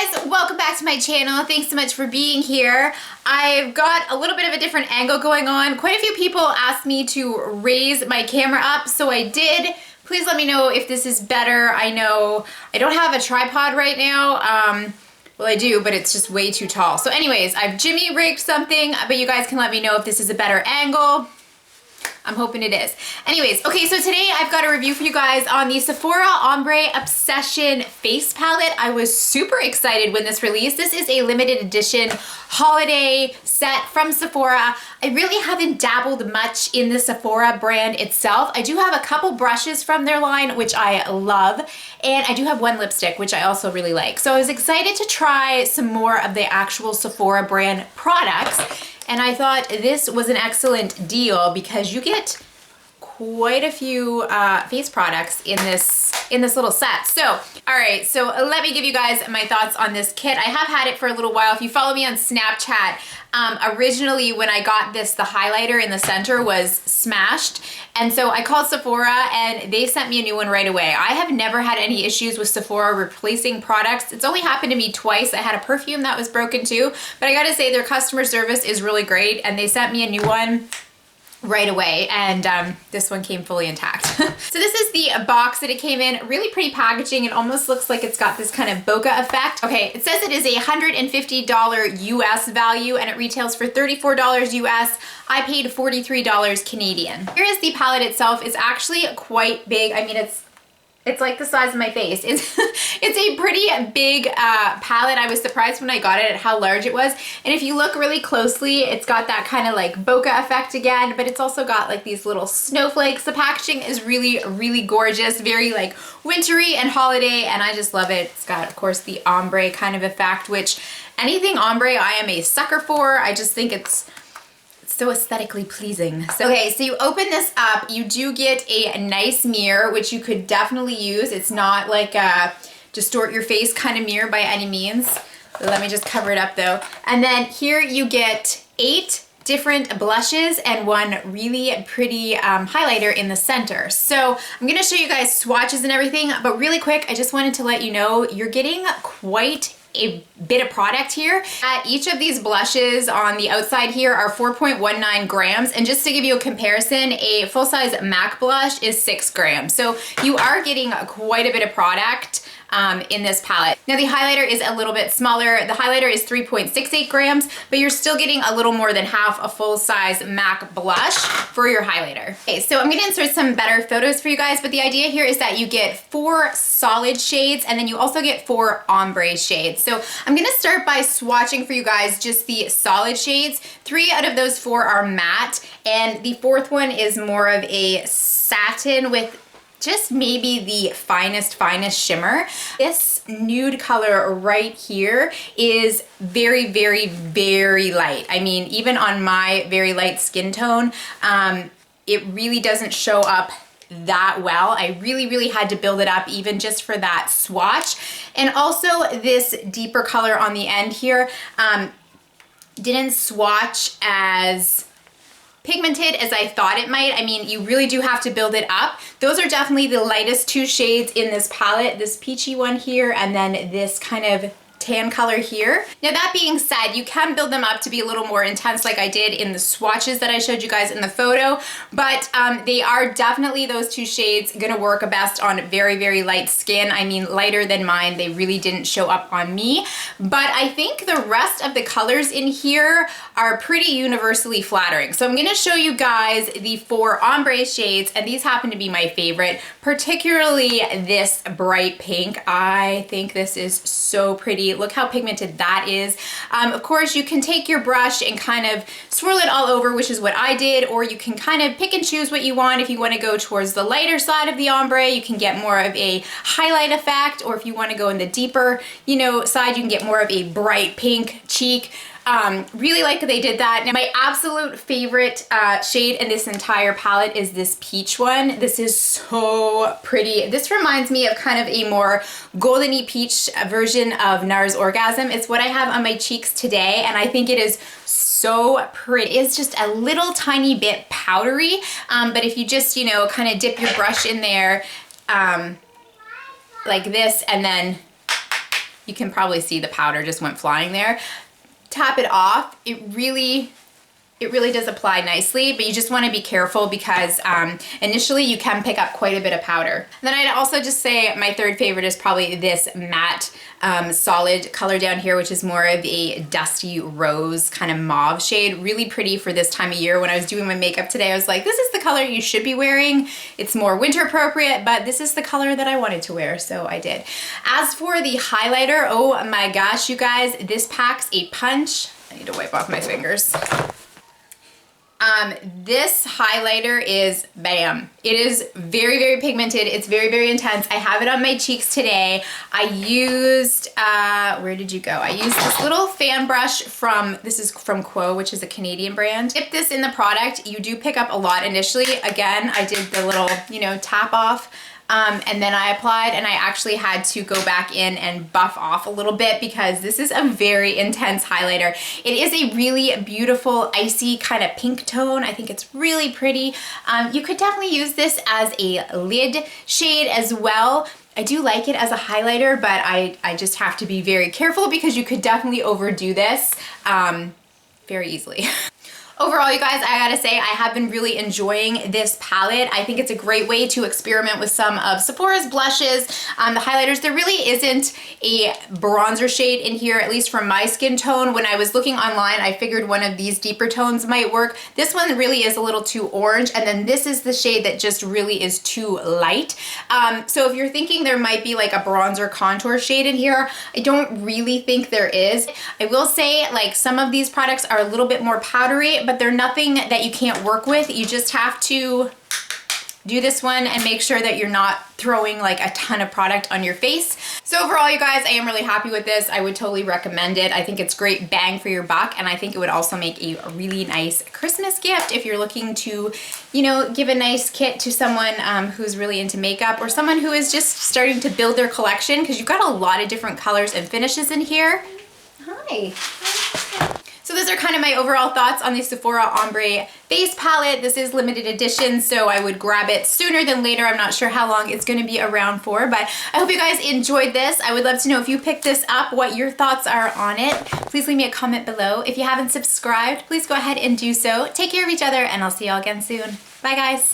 guys, welcome back to my channel. Thanks so much for being here. I've got a little bit of a different angle going on. Quite a few people asked me to raise my camera up, so I did. Please let me know if this is better. I know I don't have a tripod right now. Well, I do, but it's just way too tall. So anyways, I've Jimmy rigged something, but you guys can let me know if this is a better angle. I'm hoping it is. Anyways, okay, so today I've got a review for you guys on the Sephora Ombre Obsession Face Palette. I was super excited when this released. This is a limited edition holiday set from Sephora. I really haven't dabbled much in the Sephora brand itself. I do have a couple brushes from their line, which I love, and I do have one lipstick, which I also really like. So I was excited to try some more of the actual Sephora brand products. And I thought this was an excellent deal because you get quite a few face products in this little set. So, all right, so let me give you guys my thoughts on this kit. I have had it for a little while. If you follow me on Snapchat, originally when I got this, the highlighter in the center was smashed. And so I called Sephora and they sent me a new one right away. I have never had any issues with Sephora replacing products. It's only happened to me twice. I had a perfume that was broken too, but I gotta say their customer service is really great and they sent me a new one right away, and this one came fully intact. So this is the box that it came in. Really pretty packaging. It almost looks like it's got this kind of bokeh effect. Okay, it says it is a $150 US value and it retails for $34 US. I paid $43 Canadian. Here is the palette itself. It's actually quite big. I mean, it's like the size of my face. It's a pretty big palette. I was surprised when I got it at how large it was. And if you look really closely, it's got that kind of like bokeh effect again, but it's also got like these little snowflakes. The packaging is really, really gorgeous, very like wintry and holiday, and I just love it. It's got, of course, the ombre kind of effect, which anything ombre I am a sucker for. I just think it's so aesthetically pleasing. So, okay, so you open this up, you do get a nice mirror, which you could definitely use. It's not like a distort your face kind of mirror by any means. Let me just cover it up though. And then here you get 8 different blushes and one really pretty highlighter in the center. So I'm gonna show you guys swatches and everything, but really quick, I just wanted to let you know you're getting quite a bit of product here. Each of these blushes on the outside here are 4.19 grams, and just to give you a comparison, a full-size MAC blush is 6 grams. So you are getting quite a bit of product in this palette. Now the highlighter is a little bit smaller. The highlighter is 3.68 grams, but you're still getting a little more than half a full-size MAC blush for your highlighter. Okay, so I'm gonna insert some better photos for you guys, but the idea here is that you get 4 solid shades and then you also get 4 ombre shades. So I'm gonna start by swatching for you guys just the solid shades. 3 out of those 4 are matte, and the 4th one is more of a satin with just maybe the finest shimmer. This nude color right here is very, very, very light. I mean, even on my very light skin tone, it really doesn't show up that well. I really had to build it up even just for that swatch. And also this deeper color on the end here didn't swatch as pigmented as I thought it might. I mean, you really do have to build it up. Those are definitely the lightest 2 shades in this palette, this peachy one here, and then this kind of tan color here. Now that being said, you can build them up to be a little more intense like I did in the swatches that I showed you guys in the photo, but they are definitely, those 2 shades, gonna work best on very, very light skin. I mean, lighter than mine. They really didn't show up on me, but I think the rest of the colors in here are pretty universally flattering. So I'm gonna show you guys the 4 ombre shades, and these happen to be my favorite, particularly this bright pink. I think this is so pretty. Look how pigmented that is. Of course, you can take your brush and kind of swirl it all over, which is what I did, or you can kind of pick and choose what you want. If you want to go towards the lighter side of the ombre, you can get more of a highlight effect, or if you want to go in the deeper, you know, side, you can get more of a bright pink cheek. Really like that they did that. Now my absolute favorite shade in this entire palette is this peach one. This is so pretty. This reminds me of kind of a more goldeny peach version of NARS Orgasm. It's what I have on my cheeks today, and I think it is so pretty. It's just a little tiny bit powdery, but if you just, you know, kind of dip your brush in there like this and then You can probably see the powder just went flying there. Tap it off. It really does apply nicely, but you just want to be careful because initially you can pick up quite a bit of powder. And then I'd also just say my third favorite is probably this matte solid color down here, which is more of a dusty rose kind of mauve shade. Really pretty for this time of year. When I was doing my makeup today, I was like, this is the color you should be wearing. It's more winter appropriate, but this is the color that I wanted to wear, so I did. As for the highlighter, oh my gosh, you guys, this packs a punch. I need to wipe off my fingers. This highlighter is bam. It is very, very pigmented. It's very, very intense. I have it on my cheeks today. I used, where did you go? I used this little fan brush this is from Quo, which is a Canadian brand. Dip this in the product. You do pick up a lot initially. Again, I did the little, tap off. And then I applied, and I actually had to go back in and buff off a little bit because this is a very intense highlighter. It is a really beautiful icy kind of pink tone. I think it's really pretty. You could definitely use this as a lid shade as well. I do like it as a highlighter, but I just have to be very careful because you could definitely overdo this very easily. Overall, you guys, I gotta say, I have been really enjoying this palette. I think it's a great way to experiment with some of Sephora's blushes, the highlighters. There really isn't a bronzer shade in here, at least from my skin tone. When I was looking online, I figured one of these deeper tones might work. This one really is a little too orange, and then this is the shade that just really is too light. So if you're thinking there might be like a bronzer contour shade in here, I don't really think there is. I will say, like, some of these products are a little bit more powdery, but they're nothing that you can't work with. You just have to do this one and make sure that you're not throwing like a ton of product on your face. So overall, you guys, I am really happy with this. I would totally recommend it. I think it's great bang for your buck, and I think it would also make a really nice Christmas gift if you're looking to, give a nice kit to someone who's really into makeup, or someone who is just starting to build their collection, because you've got a lot of different colors and finishes in here. Hi. So those are kind of my overall thoughts on the Sephora Ombre face palette. This is limited edition, so I would grab it sooner than later. I'm not sure how long it's going to be around for, but I hope you guys enjoyed this. I would love to know if you picked this up, what your thoughts are on it. Please leave me a comment below. If you haven't subscribed, please go ahead and do so. Take care of each other, and I'll see y'all again soon. Bye, guys.